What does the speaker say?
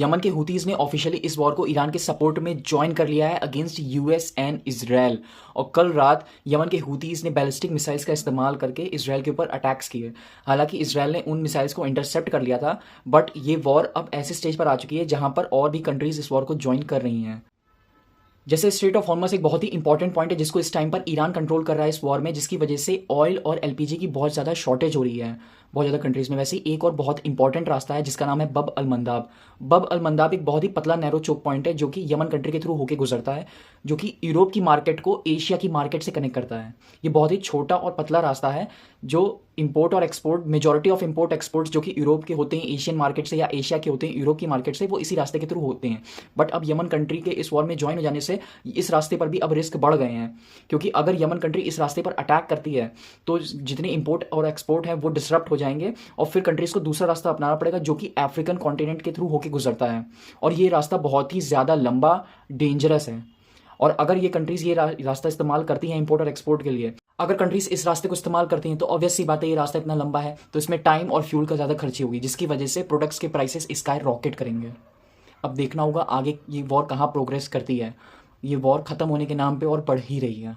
Yemen के हुतीज ने officially इस वॉर को ईरान के सपोर्ट में ज्वाइन कर लिया है अगेंस्ट यूएस एंड इजराइल। और कल रात यमन के हुतीज ने बैलिस्टिक मिसाइल्स का इस्तेमाल करके इजराइल के ऊपर अटैक्स किए। हालांकि इजराइल ने उन मिसाइल्स को इंटरसेप्ट कर लिया था, बट ये वॉर अब ऐसे स्टेज पर आ चुकी है जहां पर और भी कंट्रीज इस वॉर को ज्वाइन कर रही हैं। जैसे स्ट्रेट ऑफ हॉर्मस एक बहुत ही इंपॉर्टेंट पॉइंट है जिसको इस टाइम पर ईरान कंट्रोल कर रहा है इस वॉर में, जिसकी वजह से ऑयल और एलपीजी की बहुत ज़्यादा शॉर्टेज हो रही है बहुत ज़्यादा कंट्रीज़ में। वैसे ही एक और बहुत इंपॉर्टेंट रास्ता है जिसका नाम है बब अल मंदाब। बब अल मंदाब एक बहुत ही पतला नैरो चोक पॉइंट है जो कि यमन कंट्री के थ्रू होकर गुजरता है, जो कि यूरोप की मार्केट को एशिया की मार्केट से कनेक्ट करता है। ये बहुत ही छोटा और पतला रास्ता है जो इंपोर्ट और export, majority of import exports जो कि यूरोप के होते हैं एशियन मार्केट से, या एशिया के होते हैं यूरोप की मार्केट से, वो इसी रास्ते के थ्रू होते हैं। बट अब यमन कंट्री के इस वॉर में ज्वाइन हो जाने से इस रास्ते पर भी अब रिस्क बढ़ गए हैं, क्योंकि अगर यमन कंट्री इस रास्ते पर अटैक करती है तो जितने इंपोर्ट और एक्सपोर्ट हैं वो डिसरप्ट हो जाएंगे और फिर कंट्रीज़ को दूसरा रास्ता अपनाना पड़ेगा जो कि अफ्रीकन कॉन्टिनेंट के थ्रू होकर गुजरता है। और ये रास्ता बहुत ही ज़्यादा लंबा, डेंजरस है। और अगर ये कंट्रीज़ ये रास्ता इस्तेमाल करती हैं इंपोर्ट और एक्सपोर्ट के लिए, अगर कंट्रीज इस रास्ते को इस्तेमाल करती हैं तो ऑब्वियस सी बात है ये रास्ता इतना लंबा है तो इसमें टाइम और फ्यूल का ज़्यादा खर्ची होगी, जिसकी वजह से प्रोडक्ट्स के प्राइसेस स्काई रॉकेट करेंगे। अब देखना होगा आगे ये वॉर कहाँ प्रोग्रेस करती है। ये वॉर ख़त्म होने के नाम पे और बढ़ ही रही है।